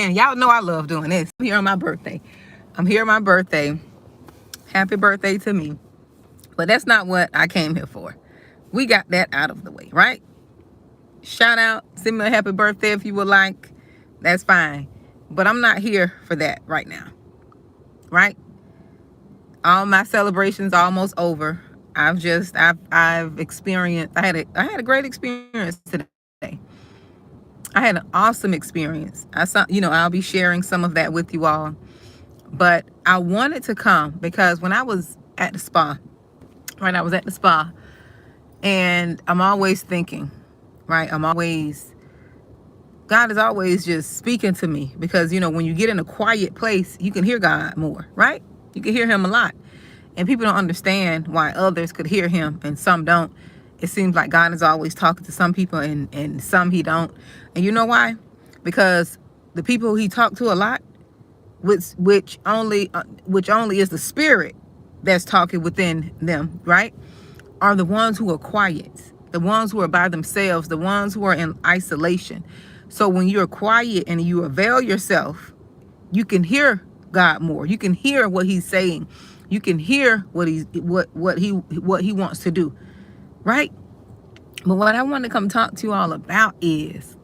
understand. Y'all know I love doing this. I'm here on my birthday. I'm here on my birthday. Happy birthday to me. But that's not what I came here for. We got that out of the way, right? Shout out, send me a happy birthday if you would like. That's fine. But I'm not here for that right now, right? All my celebrations almost over. I've experienced. I had a great experience today. I had an awesome experience. I'll be sharing some of that with you all. But I wanted to come because when I was at the spa, right? I was at the spa, and I'm always thinking, right? God is always just speaking to me because, when you get in a quiet place, you can hear God more, right? You can hear him a lot. And people don't understand why others could hear him and some don't. It seems like God is always talking to some people and some he don't. And you know why? Because the people he talked to a lot, which only is the spirit that's talking within them, right? Are the ones who are quiet, the ones who are by themselves, the ones who are in isolation. So when you're quiet and you avail yourself, you can hear God more. You can hear what he's saying. You can hear what he wants to do, right? But what I want to come talk to you all about is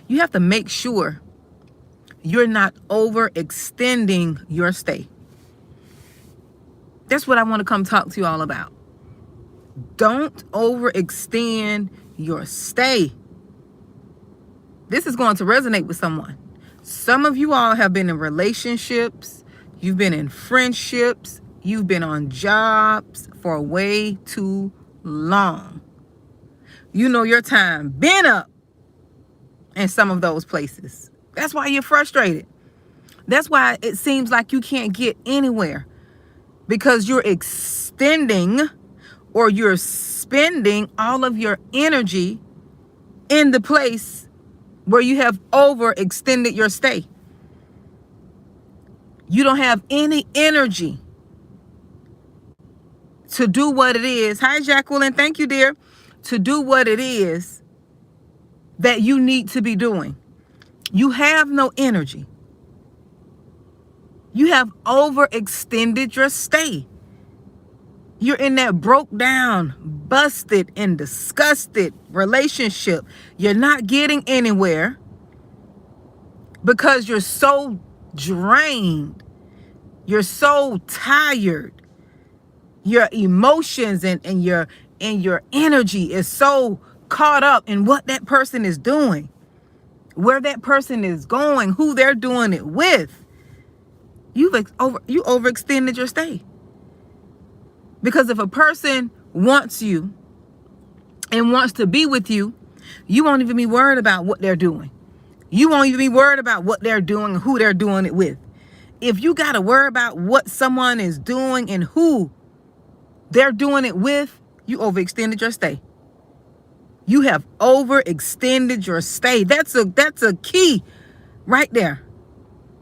you have to make sure you're not overextending your stay. That's what I want to come talk to you all about. Don't overextend your stay. This is going to resonate with someone. Some of you all have been in relationships, you've been in friendships, you've been on jobs for way too long. You know your time been up in some of those places. That's why you're frustrated. That's why it seems like you can't get anywhere, because you're extending or you're spending all of your energy in the place where you have overextended your stay. You don't have any energy to do what it is. Hi, Jacqueline. Thank you, dear. To do what it is that you need to be doing. You have no energy. You have overextended your stay. You're in that broke down, busted, and disgusted relationship. You're not getting anywhere because you're so drained. You're so tired. Your emotions and your energy is so caught up in what that person is doing, where that person is going, who they're doing it with. You overextended your stay. Because if a person wants you and wants to be with you, you won't even be worried about what they're doing. You won't even be worried about what they're doing, who they're doing it with. If you got to worry about what someone is doing and who they're doing it with, you overextended your stay. You have overextended your stay. That's a key right there.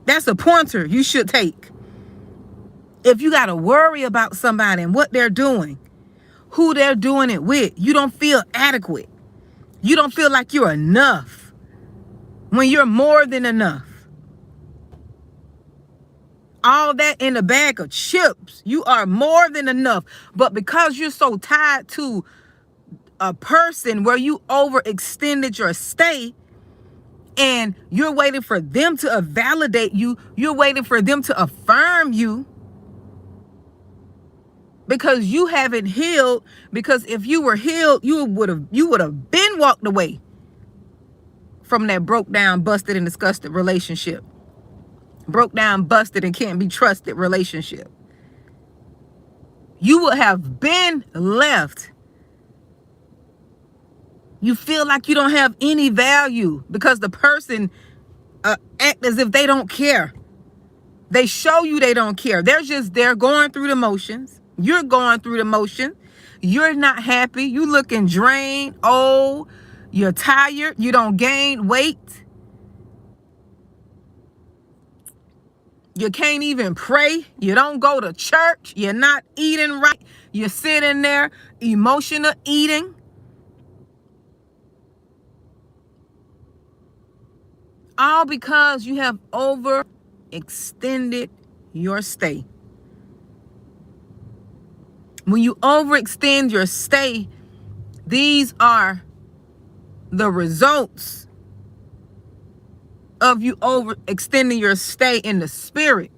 That's a pointer you should take. If you got to worry about somebody and what they're doing, who they're doing it with, you don't feel adequate. You don't feel like you're enough when you're more than enough. All that in a bag of chips, you are more than enough. But because you're so tied to a person where you overextended your stay, and you're waiting for them to validate you, you're waiting for them to affirm you, because you haven't healed. Because if you were healed, you would have been walked away from that broke down, busted, and disgusted relationship. Broke down, busted, and can't be trusted relationship. You would have been left. You feel like you don't have any value because the person act as if they don't care. They show you they don't care. They're going through the motions. You're going through the motion. You're not happy. You looking drained, old. You're tired. You don't gain weight. You can't even pray. You don't go to church. You're not eating right. You're sitting there emotional eating. all because you have overextended your stay. When you overextend your stay, these are the results of you overextending your stay in the spirit.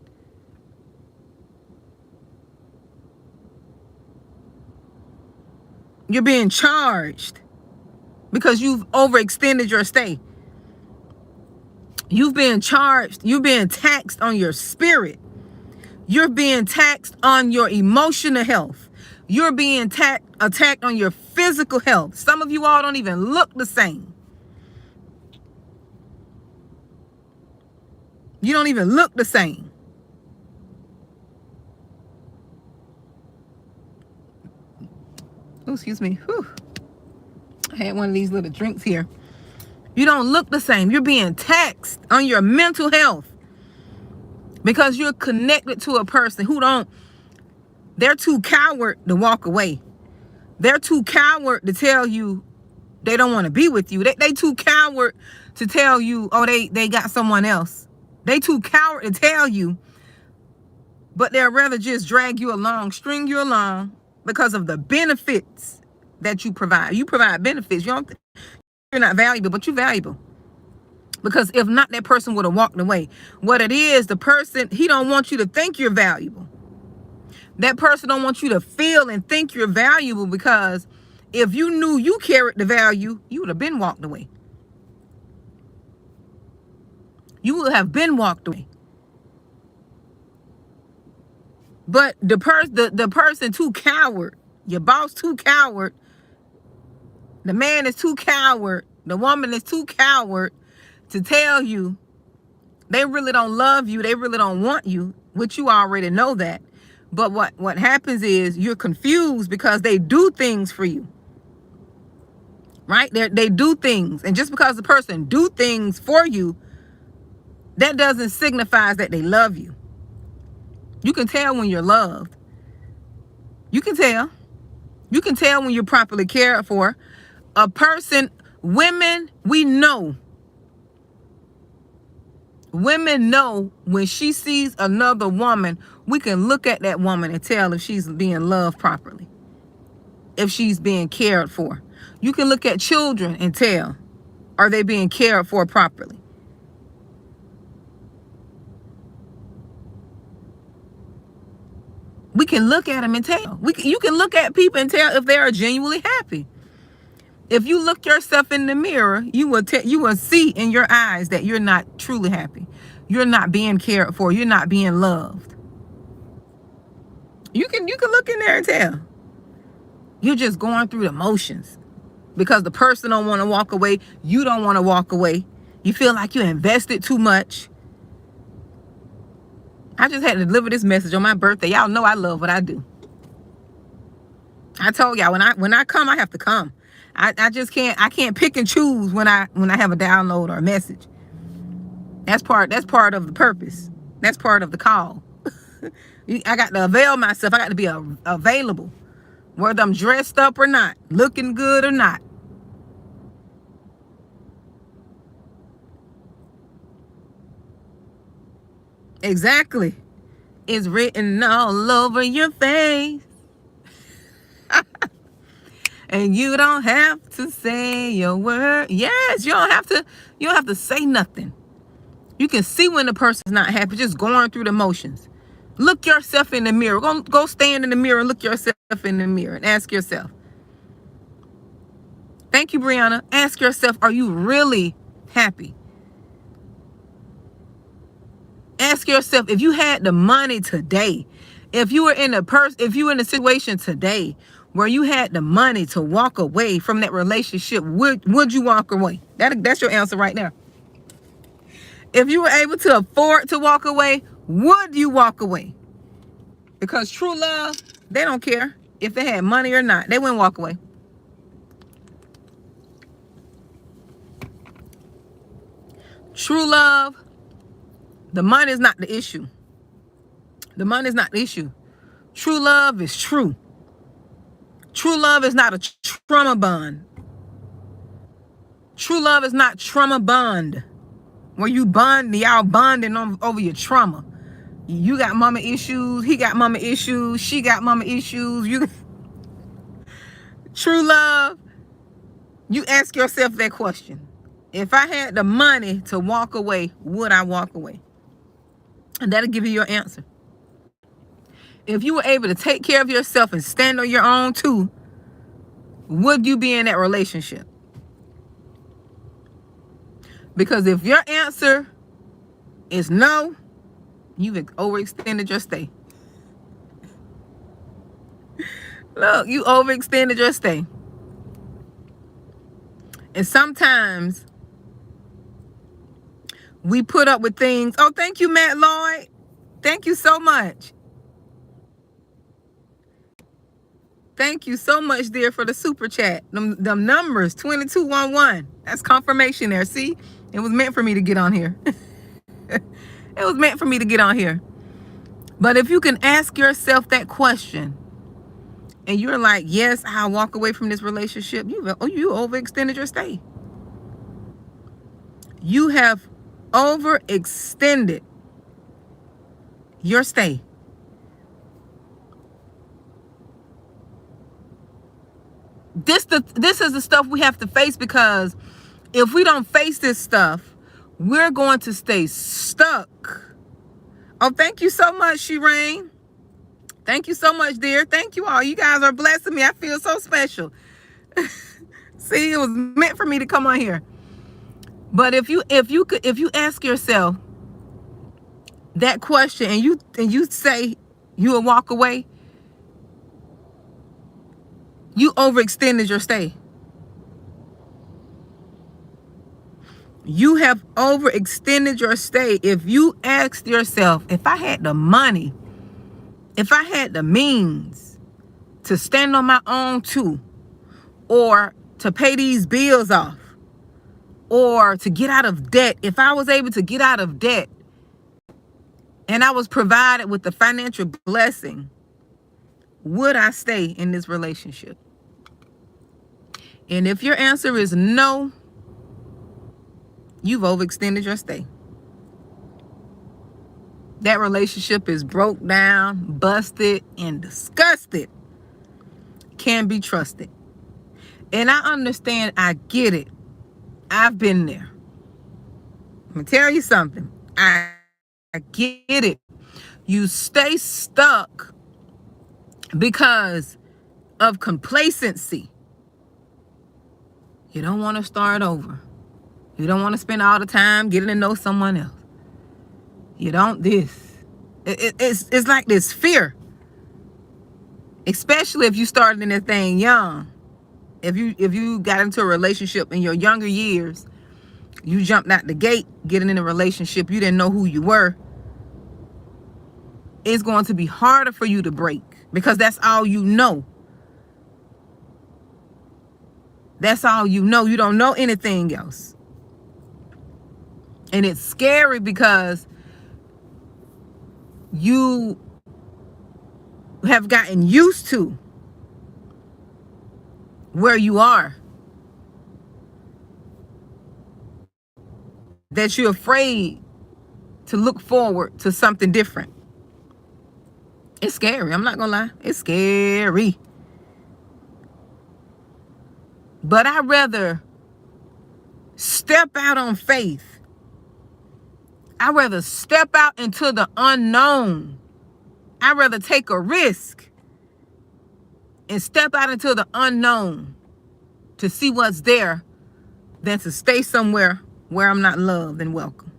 You're being charged because you've overextended your stay. You've been charged. You're being taxed on your spirit. You're being taxed on your emotional health. You're being attacked on your physical health. Some of you all don't even look the same. You don't even look the same. Oh, excuse me. Whew. I had one of these little drinks here. You don't look the same. You're being taxed on your mental health because you're connected to a person they're too coward to walk away. They're too coward to tell you they don't want to be with you. They too coward to tell you, oh, they got someone else. They too coward to tell you, but they'll rather just drag you along, string you along because of the benefits that you provide. You provide benefits. You're not valuable, but you're valuable. Because if not, that person would have walked away. What it is, the person, he don't want you to think you're valuable. That person don't want you to feel and think you're valuable, because if you knew you carried the value, you would have been walked away. You would have been walked away. But the person too coward, your boss too coward, the man is too coward, the woman is too coward to tell you they really don't love you, they really don't want you, which you already know that. But what happens is you're confused because they do things for you. Right? They do things. And just because the person do things for you, that doesn't signify that they love you. You can tell when you're loved. You can tell. You can tell when you're properly cared for. A person, women, we know. Women know when she sees another woman, we can look at that woman and tell if she's being loved properly, if she's being cared for. You can look at children and tell, are they being cared for properly? We can look at them and tell. You can look at people and tell if they are genuinely happy. If you look yourself in the mirror, you will see in your eyes that you're not truly happy. You're not being cared for. You're not being loved. You can look in there and tell. You're just going through the motions because the person don't want to walk away. You don't want to walk away. You feel like you invested too much. I just had to deliver this message on my birthday. Y'all know I love what I do. I told y'all when I come, I have to come. I just can't pick and choose when I have a download or a message. That's part of the purpose. That's part of the call. I got to avail myself. I got to be available, whether I'm dressed up or not, looking good or not. Exactly. It's written all over your face. And you don't have to say a word. Yes, you don't have to say nothing. You can see when the person's not happy, just going through the motions. Look yourself in the mirror. Go stand in the mirror and look yourself in the mirror and ask yourself. Thank you, Brianna. Ask yourself, are you really happy? Ask yourself, if you had the money today, if you were in a situation today where you had the money to walk away from that relationship, would you walk away? That's your answer right now. If you were able to afford to walk away, would you walk away? Because true love, they don't care if they had money or not. They wouldn't walk away. True love, the money is not the issue. The money is not the issue. True love is true. True love is not a trauma bond. True love is not trauma bond. where y'all bonding over your trauma. You got mama issues, he got mama issues, she got mama issues. You true love, you ask yourself that question. If I had the money to walk away, would I walk away? And that'll give you your answer. If you were able to take care of yourself and stand on your own too, would you be in that relationship? Because if your answer is no, you've overextended your stay. Look, you overextended your stay. And sometimes we put up with things. Oh, thank you, Matt Lloyd. Thank you so much. Thank you so much, dear, for the super chat. Them numbers, 2211. That's confirmation there. See? It was meant for me to get on here. It was meant for me to get on here. But if you can ask yourself that question, and you're like, yes, I'll walk away from this relationship, you overextended your stay. You have overextended your stay. This is the stuff we have to face, because if we don't face this stuff, we're going to stay stuck. Oh, thank you so much, Shireen. Thank you so much, dear. Thank you all. You guys are blessing me. I feel so special. See, it was meant for me to come on here. But if you ask yourself that question and you say you will walk away, you overextended your stay. You have overextended your stay. If you asked yourself, if I had the money, if I had the means to stand on my own too, or to pay these bills off, or to get out of debt, if I was able to get out of debt and I was provided with the financial blessing, would I stay in this relationship? And if your answer is no, you've overextended your stay. That relationship is broke down, busted, and disgusted. Can't be trusted. And I understand, I get it. I've been there. I'm gonna tell you something. I get it. You stay stuck because of complacency. You don't want to start over. You don't want to spend all the time getting to know someone else. You don't this. It's like this fear. Especially if you started in this thing young. If you got into a relationship in your younger years, you jumped out the gate getting in a relationship, you didn't know who you were. It's going to be harder for you to break because that's all you know. That's all you know. You don't know anything else. And it's scary because you have gotten used to where you are, that you're afraid to look forward to something different. It's scary. I'm not gonna lie. It's scary. But I'd rather step out on faith. I'd rather step out into the unknown. I'd rather take a risk and step out into the unknown to see what's there than to stay somewhere where I'm not loved and welcome.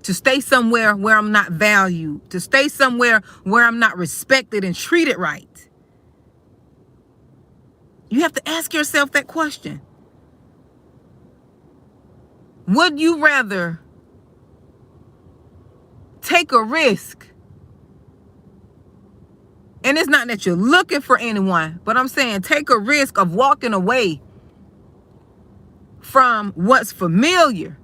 To stay somewhere where I'm not valued. To stay somewhere where I'm not respected and treated right. You have to ask yourself that question. Would you rather take a risk? And it's not that you're looking for anyone, but I'm saying take a risk of walking away from what's familiar.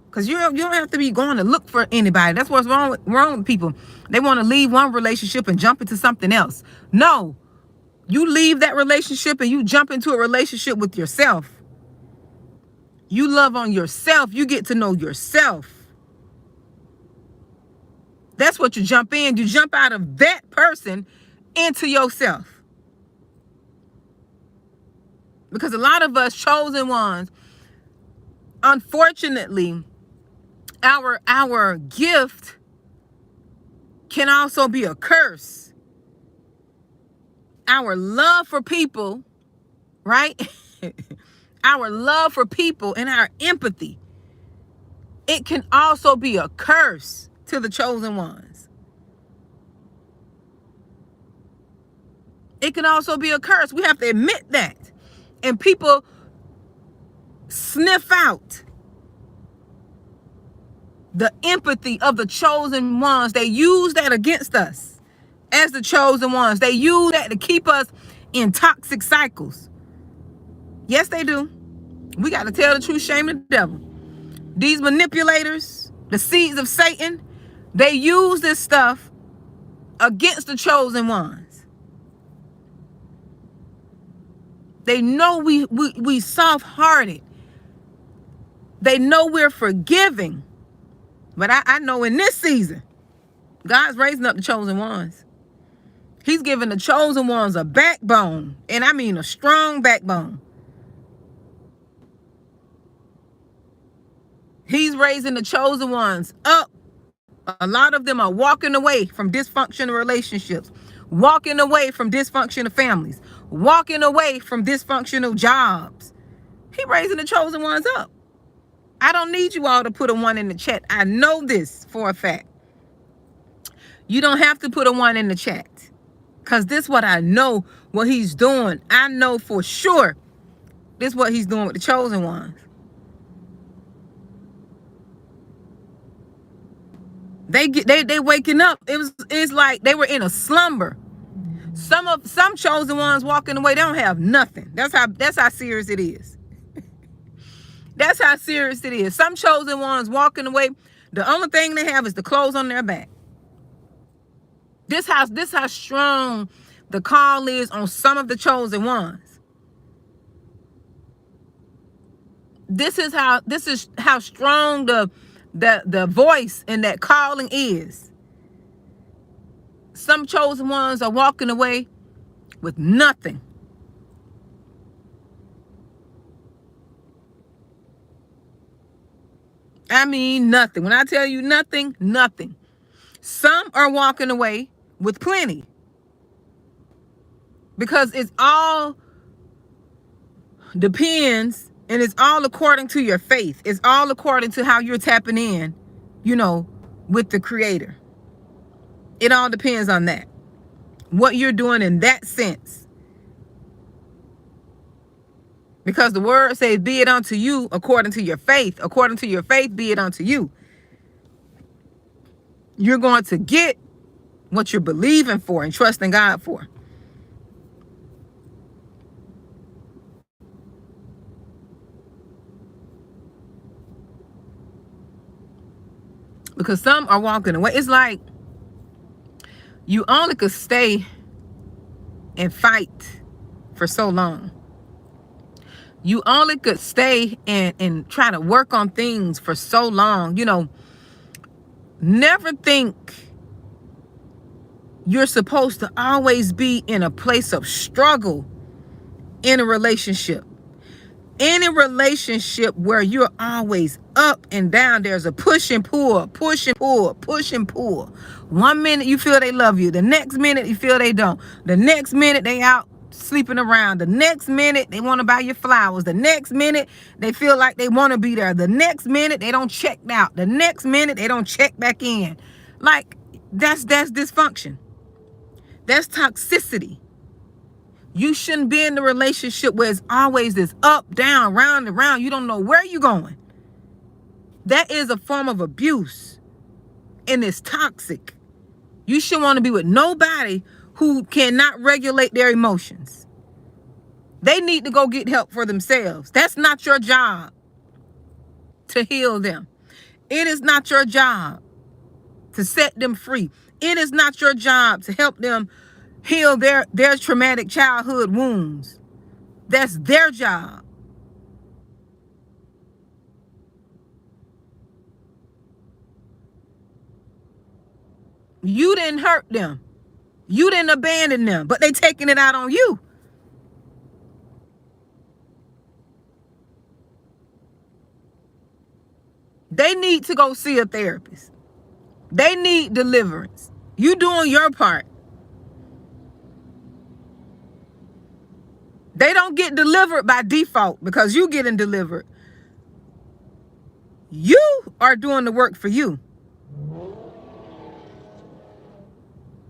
Because you don't have to be going to look for anybody. That's what's wrong with people. They want to leave one relationship and jump into something else. No. You leave that relationship and you jump into a relationship with yourself. You love on yourself. You get to know yourself. That's what you jump in. You jump out of that person into yourself. Because a lot of us chosen ones, unfortunately, our gift can also be a curse. Our love for people, right? Our love for people and our empathy, it can also be a curse to the chosen ones. It can also be a curse. We have to admit that. And people sniff out the empathy of the chosen ones. They use that against us as the chosen ones. They use that to keep us in toxic cycles. Yes, they do. We got to tell the truth, shame the devil. These manipulators, the seeds of Satan, they use this stuff against the chosen ones. They know we soft-hearted. They know we're forgiving. But I know in this season, God's raising up the chosen ones. He's giving the chosen ones a backbone. And I mean a strong backbone. He's raising the chosen ones up. A lot of them are walking away from dysfunctional relationships, walking away from dysfunctional families, walking away from dysfunctional jobs. He's raising the chosen ones up. I don't need you all to put a 1 in the chat. I know this for a fact. You don't have to put a 1 in the chat. Because this is what I know what he's doing. I know for sure this is what he's doing with the chosen ones. They waking up. It's like they were in a slumber. Some chosen ones walking away, they don't have nothing. That's how serious it is. That's how serious it is. Some chosen ones walking away, the only thing they have is the clothes on their back. This how strong the call is on some of the chosen ones. This is how strong the voice and that calling is. Some chosen ones are walking away with nothing. I mean nothing. When I tell you nothing, nothing. Some are walking away with plenty. Because it's all depends, and it's all according to your faith. It's all according to how you're tapping in, with the Creator. It all depends on that. What you're doing in that sense. Because the word says, be it unto you according to your faith. According to your faith, be it unto you. You're going to get what you're believing for and trusting God for. Because some are walking away. It's like you only could stay and fight for so long. You only could stay and try to work on things for so long. Never think you're supposed to always be in a place of struggle in a relationship. In a relationship where you're always up and down, there's a push and pull, push and pull, push and pull. 1 minute you feel they love you. The next minute you feel they don't. The next minute they out sleeping around. The next minute they want to buy you flowers. The next minute they feel like they want to be there. The next minute they don't check out. The next minute they don't check back in. Like that's dysfunction. That's toxicity. You shouldn't be in the relationship where it's always this up, down, round and round. You don't know where you're going. That is a form of abuse. And it's toxic. You shouldn't want to be with nobody who cannot regulate their emotions. They need to go get help for themselves. That's not your job to heal them. It is not your job to set them free. It is not your job to help them heal their traumatic childhood wounds. That's their job. You didn't hurt them. You didn't abandon them, but they taking it out on you. They need to go see a therapist. They need deliverance. You doing your part. They don't get delivered by default because you getting delivered. You are doing the work for you.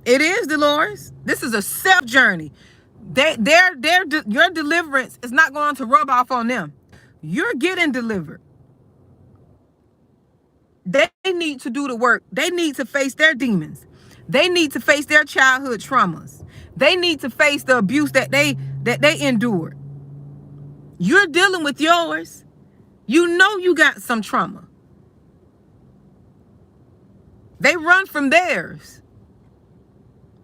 It is, Dolores. This is a self journey. Your deliverance is not going to rub off on them. You're getting delivered. They need to do the work. They need to face their demons. They need to face their childhood traumas. They need to face the abuse that they endured. You're dealing with yours. You know you got some trauma. They run from theirs.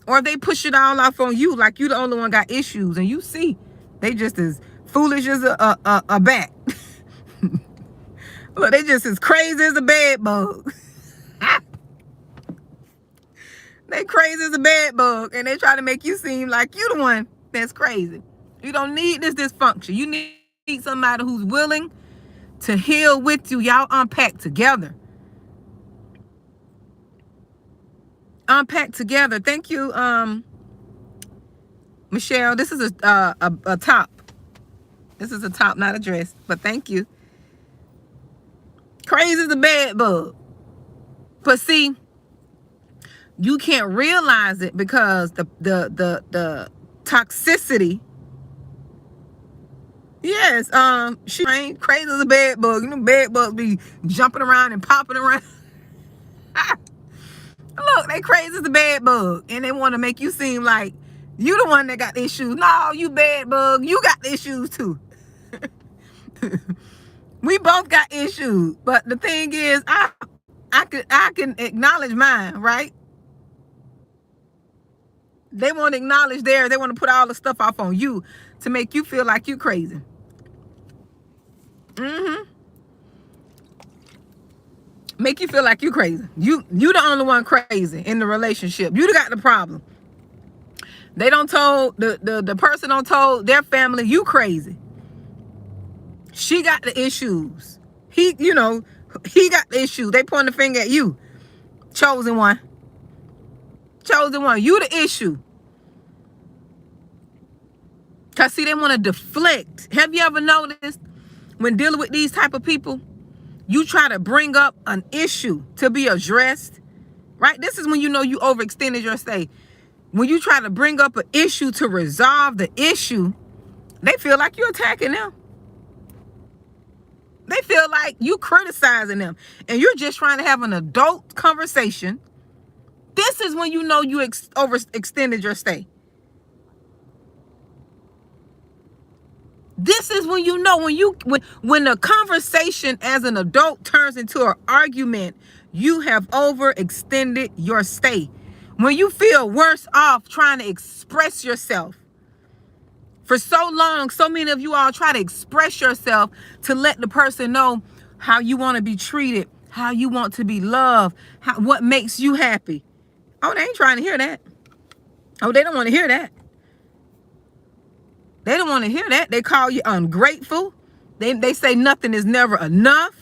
Or they push it all off on you like you the only one got issues. And you see, they just as foolish as a bat. Look, they just as crazy as a bed bug. They crazy as a bed bug. And they try to make you seem like you the one that's crazy. You don't need this dysfunction. You need somebody who's willing to heal with you. Y'all unpack together. Unpack together. Thank you, Michelle. This is a top. This is a top, not a dress. But thank you. Crazy as a bed bug. But see, you can't realize it because the toxicity. Yes, she ain't crazy as a bed bug. You know, bed bugs be jumping around and popping around. Look, they crazy as a bed bug, and they want to make you seem like you the one that got the issues. No, you bed bug, you got the issues too. We both got issues, but the thing is, I can acknowledge mine, right? They want to acknowledge theirs. They want to put all the stuff off on you to make you feel like you crazy. Make you feel like you crazy. You the only one crazy in the relationship. You got the problem. They don't told the person don't told their family you crazy. She got the issues. He got the issues. They point the finger at you. Chosen one. Chosen one. You the issue. Cause see, they want to deflect. Have you ever noticed when dealing with these type of people, you try to bring up an issue to be addressed, right? This is when you know you overextended your stay. When you try to bring up an issue to resolve the issue, they feel like you're attacking them. They feel like you criticizing them, and you're just trying to have an adult conversation. This is when you know you overextended your stay. This is when you know when the conversation as an adult turns into an argument, you have overextended your stay. When you feel worse off trying to express yourself. For so long, so many of you all try to express yourself to let the person know how you want to be treated, how you want to be loved, what makes you happy. Oh, they ain't trying to hear that. Oh, they don't want to hear that. They don't want to hear that. They call you ungrateful. They say nothing is never enough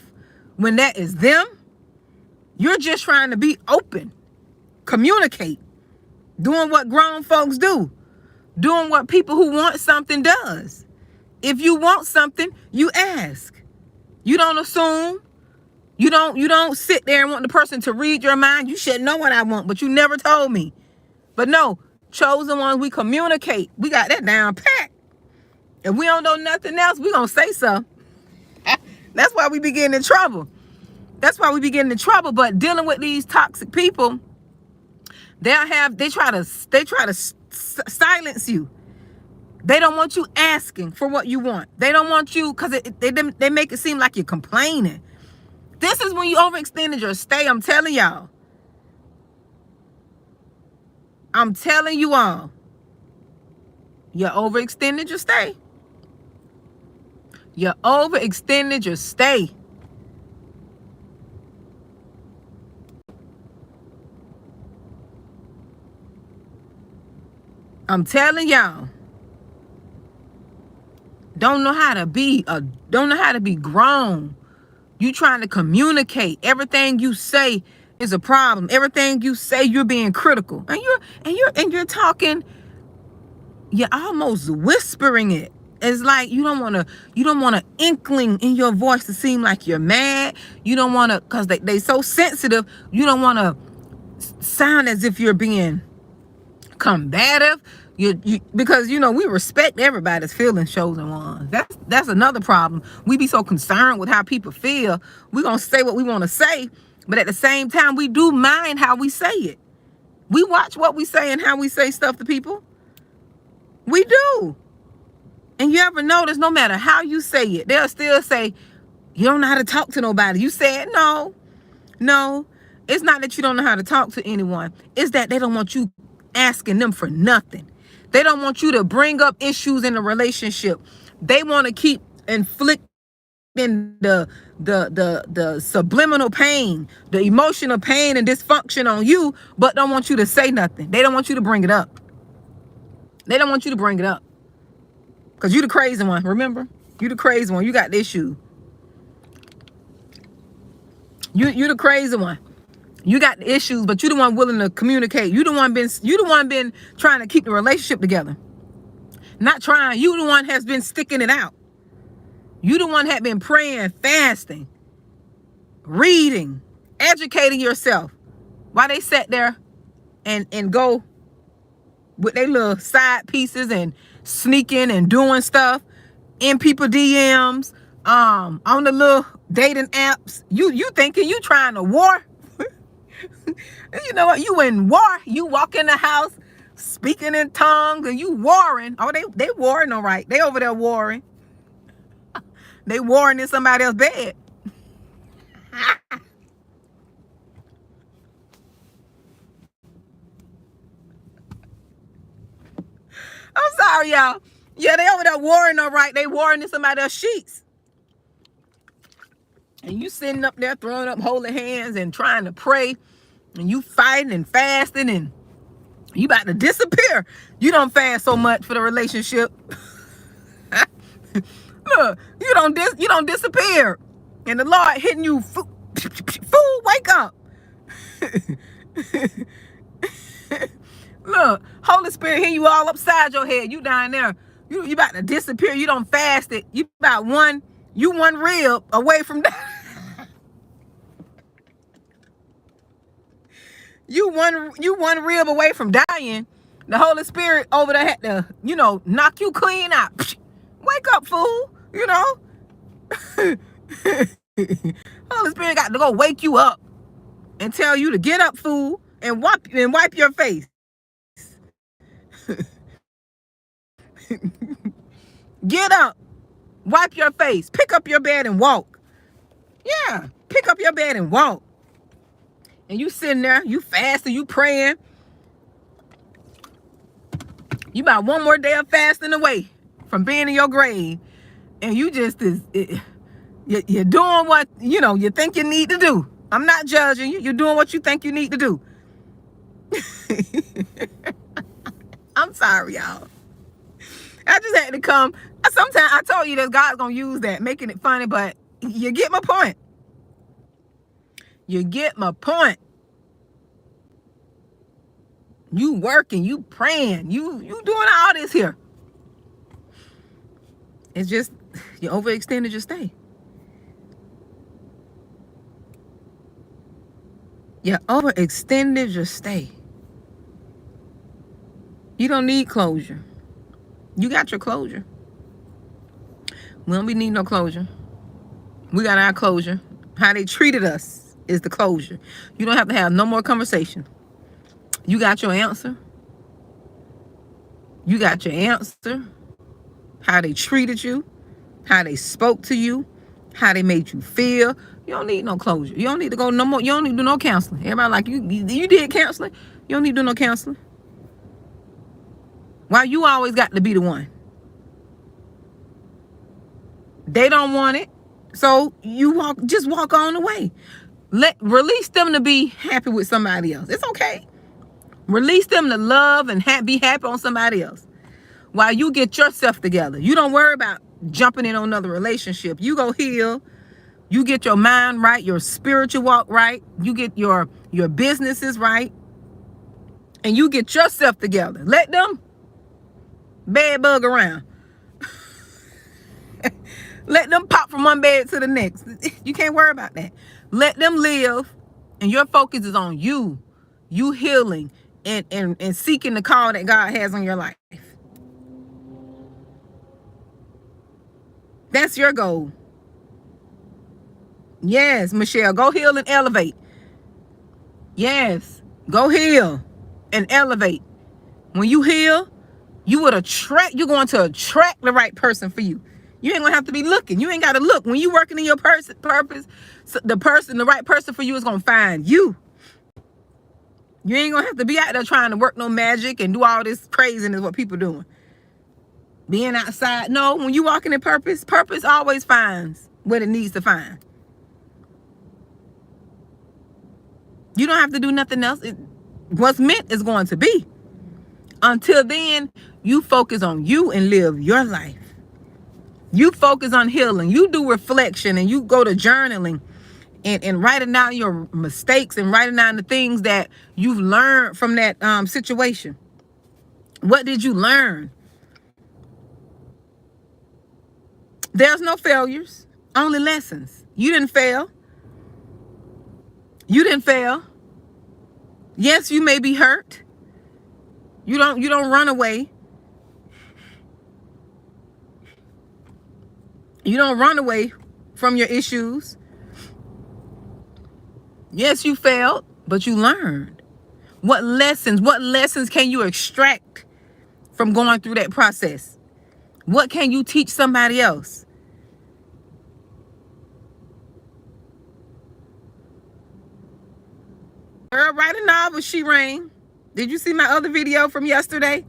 when that is them. You're just trying to be open, communicate, doing what grown folks do, doing what people who want something does. If you want something, you ask. You don't assume. You don't sit there and want the person to read your mind. You should know what I want, but you never told me. But no, chosen ones, we communicate. We got that down pat. If we don't know nothing else, we gonna say so. That's why we be getting in trouble. That's why we be getting in trouble. But dealing with these toxic people, they try to silence you. They don't want you asking for what you want. They don't want you because they make it seem like you're complaining. This is when you overextended your stay. I'm telling y'all. I'm telling you all. You overextended your stay. You overextended your stay. I'm telling y'all, don't know how to be grown. You trying to communicate. Everything you say is a problem. Everything you say, you're being critical. And you're talking, you're almost whispering it. It's like you don't want to inkling in your voice to seem like you're mad. You don't want to, because they so sensitive, you don't want to sound as if you're being combative. Because we respect everybody's feelings, chosen ones. That's another problem. We be so concerned with how people feel. We gonna say what we want to say, but at the same time, we do mind how we say it. We watch what we say and how we say stuff to people. We do. And you ever notice, no matter how you say it, they'll still say, you don't know how to talk to nobody. You said no. It's not that you don't know how to talk to anyone. It's that they don't want you asking them for nothing. They don't want you to bring up issues in a relationship. They want to keep inflicting the subliminal pain, the emotional pain and dysfunction on you, but don't want you to say nothing. They don't want you to bring it up. Because you the crazy one, remember? You the crazy one. You got the issue. You the crazy one. You got the issues, but you the one willing to communicate. You the one been trying to keep the relationship together. Not trying. You the one has been sticking it out. You the one had been praying, fasting, reading, educating yourself. While they sat there and go with their little side pieces and sneaking and doing stuff in people DMs, on the little dating apps. You thinking you trying to war? You know what? You in war. You walk in the house speaking in tongues and you warring. Oh, they warring, all right. They over there warring. They warring in somebody else's bed. I'm sorry, y'all. Yeah, they over there warring, all right. They warring in somebody else's sheets. And you sitting up there throwing up holy hands and trying to pray. And you fighting and fasting and you about to disappear. You don't fast so much for the relationship. Look, you don't disappear. And the Lord hitting you, fool, wake up. Look, Holy Spirit hitting you all upside your head. You down there. You about to disappear. You don't fast it. You about one rib away from that. You one rib away from dying. The Holy Spirit over there had to, knock you clean out. Wake up, fool. Holy Spirit got to go wake you up and tell you to get up, fool, and wipe your face. Get up. Wipe your face. Pick up your bed and walk. Yeah, pick up your bed and walk. And you sitting there, you fasting, you praying. You about one more day of fasting away from being in your grave. And you just you're doing what, you think you need to do. I'm not judging you. You're doing what you think you need to do. I'm sorry, y'all. I just had to come. Sometimes I told you that God's going to use that, making it funny, but you get my point. You get my point. You working, you praying, you doing all this here. It's just, you overextended your stay. You overextended your stay. You don't need closure. You got your closure. We don't be needing no closure. We got our closure. How they treated us is the closure. You don't have to have no more conversation. You got your answer. You got your answer. How they treated you. How they spoke to you. How they made you feel. You don't need no closure. You don't need to go no more. You don't need to do no counseling. Everybody like, you did counseling. You don't need to do no counseling. Why you always got to be the one? They don't want it. So you just walk on the way. Release them to be happy with somebody else. It's okay. Release them to love and be happy on somebody else while you get yourself together. You don't worry about jumping in on another relationship. You go heal. You get your mind right, your spiritual walk right. You get your businesses right. And you get yourself together. Let them bed bug around. Let them pop from one bed to the next. You can't worry about that. Let them live. And your focus is on you. You healing and seeking the call that God has on your life. That's your goal. Yes, Michelle. Go heal and elevate. Yes. Go heal and elevate. When you heal, you're going to attract the right person for you. You ain't gonna have to be looking. You ain't gotta look. When you working in your purpose, the right person for you is gonna find you. You ain't gonna have to be out there trying to work no magic and do all this craziness what people doing. Being outside. No, when you walking in purpose always finds what it needs to find. You don't have to do nothing else. What's meant is going to be. Until then, you focus on you and live your life. You focus on healing. You do reflection and you go to journaling and writing down your mistakes and writing down the things that you've learned from that situation. What did you learn? There's no failures, only lessons. You didn't fail. You didn't fail. Yes, you may be hurt. You don't run away. You don't run away from your issues. Yes, you failed, but you learned. What lessons can you extract from going through that process? What can you teach somebody else? Girl, write a novel, She Rain. Did you see my other video from yesterday?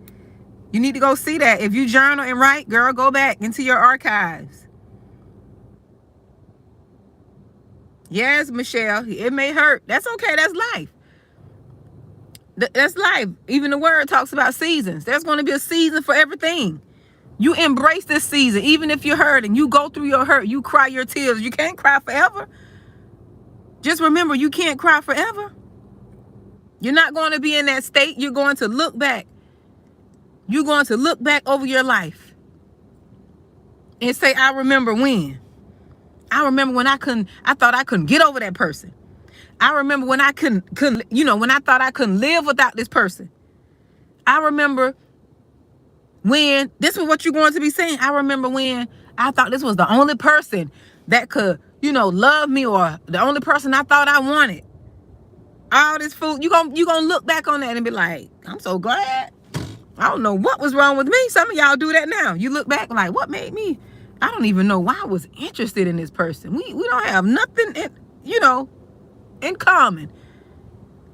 You need to go see that. If you journal and write, girl, go back into your archives. Yes, Michelle, it may hurt. That's okay. That's life. That's life. Even the word talks about seasons. There's going to be a season for everything. You embrace this season. Even if you're hurting, you go through your hurt. You cry your tears. You can't cry forever. Just remember, you can't cry forever. You're not going to be in that state. You're going to look back. You're going to look back over your life and say, I remember when. I remember when I thought I couldn't get over that person. I remember when I couldn't, when I thought I couldn't live without this person. I remember when, this is what you're going to be saying. I remember when I thought this was the only person that could, love me, or the only person I thought I wanted. All this food, you gonna look back on that and be like, I'm so glad. I don't know what was wrong with me. Some of y'all do that now. You look back like, what made me? I don't even know why I was interested in this person. We don't have nothing in common.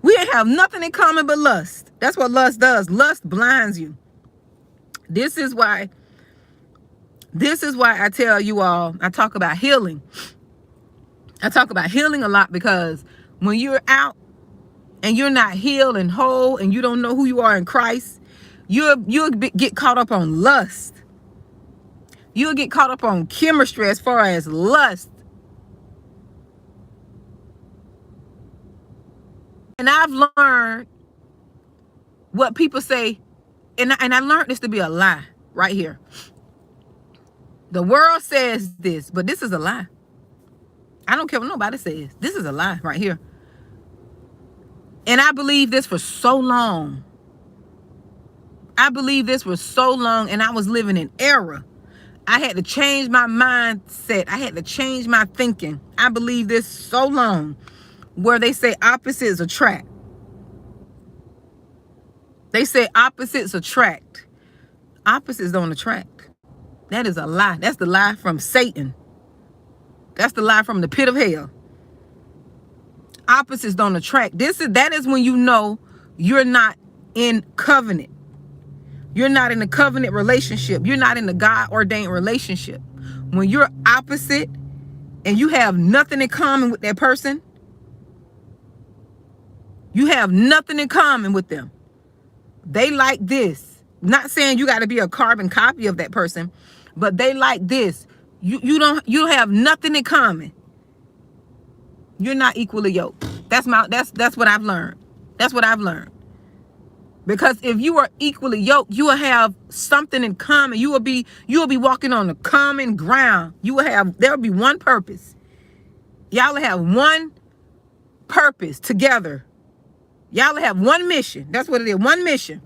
We ain't have nothing in common but lust. That's what lust does. Lust blinds you. This is why I tell you all, I talk about healing. I talk about healing a lot, because when you're out and you're not healed and whole and you don't know who you are in Christ, you'll get caught up on lust. You'll get caught up on chemistry as far as lust. And I've learned what people say, and I learned this to be a lie right here. The world says this, but this is a lie. I don't care what nobody says. This is a lie right here. And I believe this for so long. I believe this for so long, and I was living in error. I had to change my mindset. I had to change my thinking. I believe this so long, where they say opposites attract. They say opposites attract. Opposites don't attract. That is a lie. That's the lie from Satan. That's the lie from the pit of hell. Opposites don't attract. That is when you know you're not in covenant. You're not in a covenant relationship. You're not in a God-ordained relationship. When you're opposite and you have nothing in common with that person, you have nothing in common with them. They like this. Not saying you got to be a carbon copy of that person, but they like this. You don't have nothing in common. You're not equally yoked. That's what I've learned. That's what I've learned. Because if you are equally yoked, you will have something in common. You will be walking on the common ground. There will be one purpose. Y'all will have one purpose together. Y'all will have one mission. That's what it is. One mission.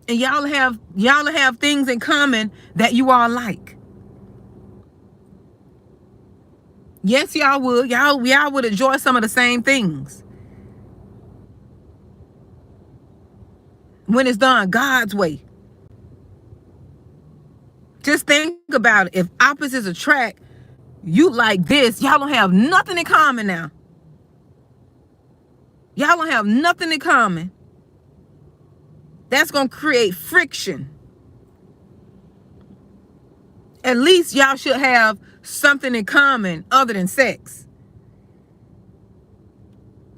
And y'all have things in common that you all like. Yes, y'all would. Y'all would enjoy some of the same things. When it's done God's way. Just think about it. If opposites attract, you like this, y'all don't have nothing in common now. Y'all don't have nothing in common. That's going to create friction. At least y'all should have something in common other than sex.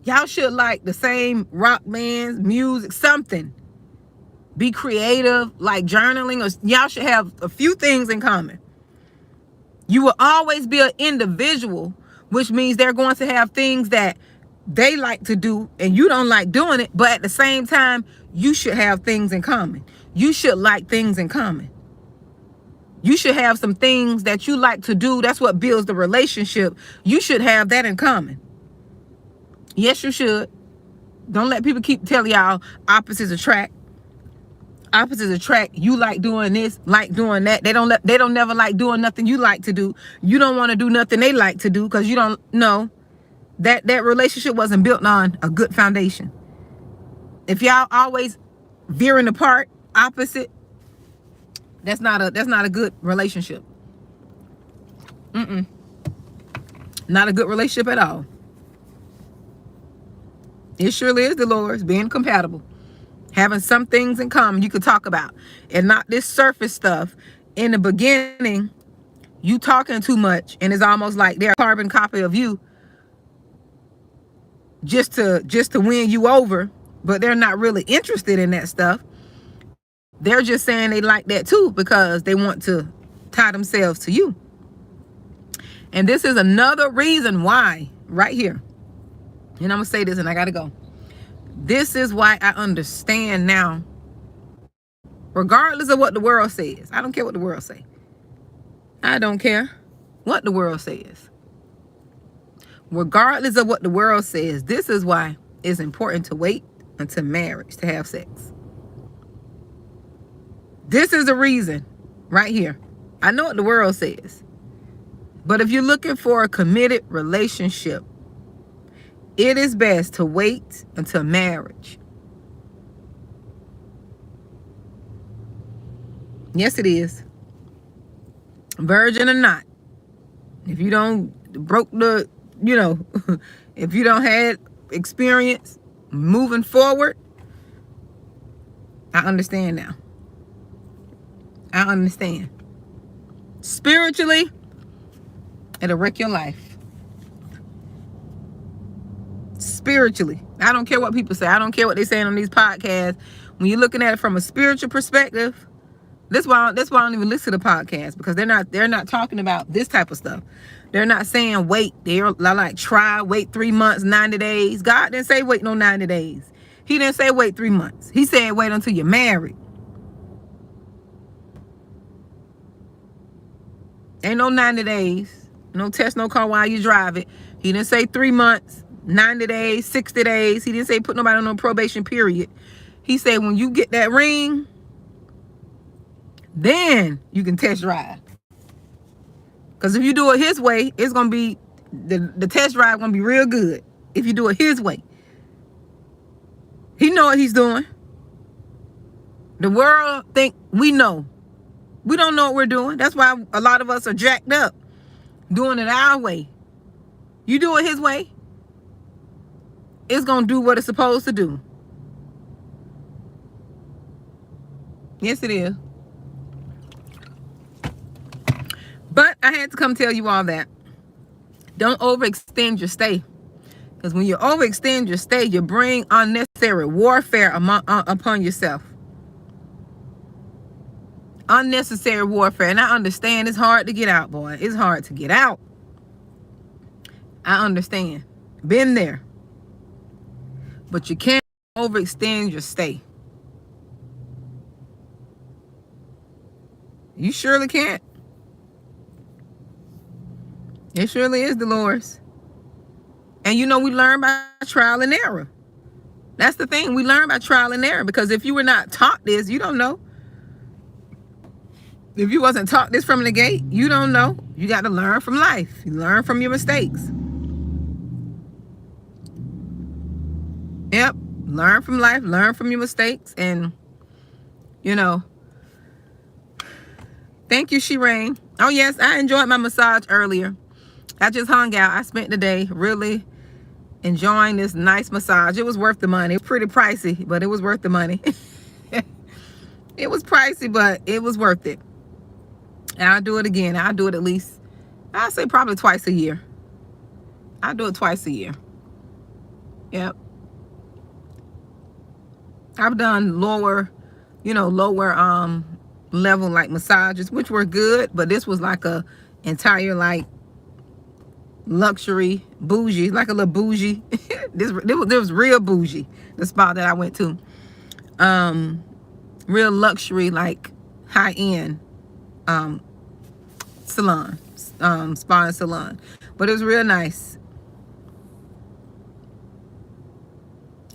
Y'all should like the same rock bands, music, something. Be creative, like journaling, or y'all should have a few things in common. You will always be an individual, which means they're going to have things that they like to do and you don't like doing it, but at the same time, you should have things in common. You should like things in common. You should have some things that you like to do. That's what builds the relationship. You should have that in common. Yes, you should. Don't let people keep telling y'all opposites attract. Opposites attract. You like doing this, like doing that. They don't never like doing nothing you like to do. You don't want to do nothing they like to do because you don't know that relationship wasn't built on a good foundation. If y'all always veering apart, opposite, that's not a good relationship. Not a good relationship at all. It surely is the Lord's being compatible. Having some things in common you could talk about. And not this surface stuff. In the beginning, you talking too much. And it's almost like they're a carbon copy of you. Just to win you over. But they're not really interested in that stuff. They're just saying they like that too. Because they want to tie themselves to you. And this is another reason why. Right here. And I'm going to say this and I got to go. This is why I understand now, regardless of what the world says. I don't care what the world says. I don't care what the world says. Regardless of what the world says, this is why it's important to wait until marriage to have sex. This is the reason right here. I know what the world says. But if you're looking for a committed relationship, it is best to wait until marriage. Yes, it is. Virgin or not. If you don't if you don't have experience moving forward, I understand now. I understand. Spiritually, it'll wreck your life. Spiritually. I don't care what people say. I don't care what they're saying on these podcasts. When you're looking at it from a spiritual perspective, that's why I don't even listen to the podcast, because they're not talking about this type of stuff. They're not saying wait. They're like wait 3 months, 90 days. God didn't say wait no 90 days. He didn't say wait 3 months. He said wait until you're married. Ain't no 90 days. No test, no car while you drive it. He didn't say 3 months. 90 days, 60 days. He didn't say put nobody on no probation period. He said when you get that ring, then you can test drive. Because if you do it his way, it's going to be, the test drive going to be real good. If you do it his way. He know what he's doing. The world think we know. We don't know what we're doing. That's why a lot of us are jacked up. Doing it our way. You do it his way, it's going to do what it's supposed to do. Yes, it is. But I had to come tell you all that. Don't overextend your stay. Because when you overextend your stay, you bring unnecessary warfare upon yourself. Unnecessary warfare. And I understand it's hard to get out, boy. It's hard to get out. I understand. Been there. But you can't overextend your stay. You surely can't. It surely is, Dolores. And you know, we learn by trial and error. That's the thing. We learn by trial and error, because if you were not taught this, you don't know. If you wasn't taught this from the gate, you don't know. You got to learn from life. You learn from your mistakes. Yep. Learn from life. Learn from your mistakes. And, you know, thank you, Shireen. Oh, yes. I enjoyed my massage earlier. I just hung out. I spent the day really enjoying this nice massage. It was worth the money. It was pretty pricey, but it was worth the money. It was pricey, but it was worth it. And I'll do it again. I'll do it at least, I'll say probably twice a year. I'll do it twice a year. Yep. I've done lower level like massages, which were good, but this was like a entire like luxury bougie, like a little bougie. This was real bougie, the spa that I went to. Real luxury, like high-end salon, spa and salon. But it was real nice.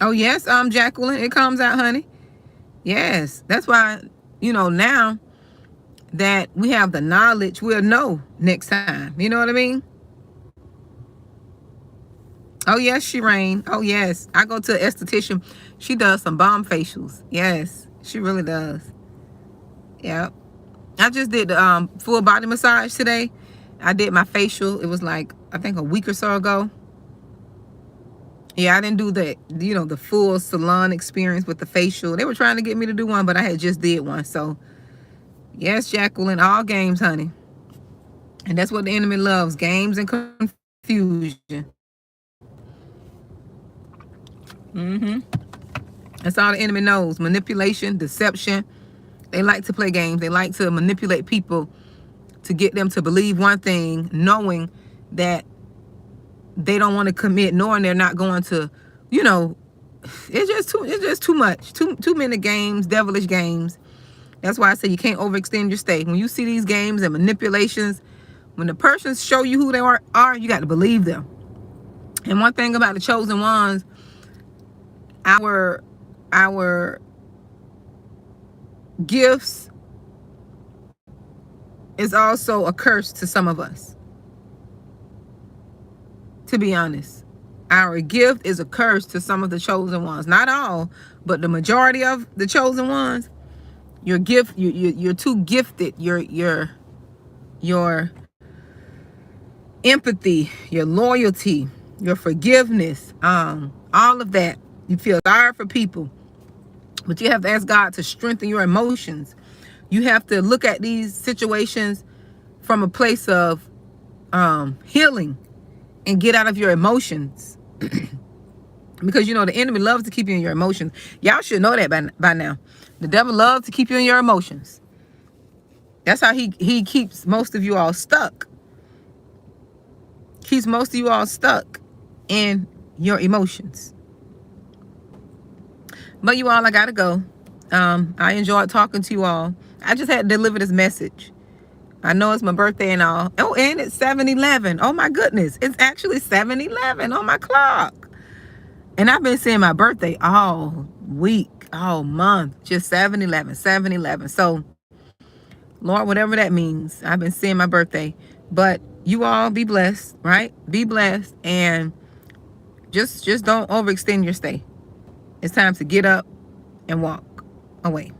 Oh yes, Jacqueline, it comes out, honey. Yes, that's why, you know, now that we have the knowledge, we'll know next time. You know what I mean? Oh yes, Shireen. Oh yes, I go to an esthetician. She does some bomb facials. Yes, she really does. Yep. I just did the full body massage today. I did my facial. It was like, I think a week or so ago. Yeah, I didn't do the, you know, the full salon experience with the facial. They were trying to get me to do one, but I had just did one. So, yes, Jacqueline, all games, honey. And that's what the enemy loves, games and confusion. That's all the enemy knows. Manipulation, deception. They like to play games. They like to manipulate people to get them to believe one thing, knowing that they don't want to commit, knowing they're not going to, you know, it's just too much. Too many games, devilish games. That's why I say you can't overextend your stay. When you see these games and manipulations, when the persons show you who they are, you got to believe them. And one thing about the chosen ones, our gifts is also a curse to some of us. To be honest, our gift is a curse to some of the chosen ones. Not all, but the majority of the chosen ones. Your gift, you're too gifted. Your empathy, your loyalty, your forgiveness, all of that. You feel sorry for people, but you have to ask God to strengthen your emotions. You have to look at these situations from a place of healing and get out of your emotions. Because, you know, the enemy loves to keep you in your emotions. Y'all should know that by now. The devil loves to keep you in your emotions. That's how he keeps most of you all stuck. Keeps most of you all stuck in your emotions. But you all, I gotta go. I enjoyed talking to you all. I just had to deliver this message. I know it's my birthday and all. Oh, and it's 7-11. Oh my goodness. It's actually 7-11 on my clock. And I've been saying my birthday all week, all month. Just 7-11, 7-11. So, Lord, whatever that means, I've been saying my birthday. But you all be blessed, right? Be blessed. And just don't overextend your stay. It's time to get up and walk away.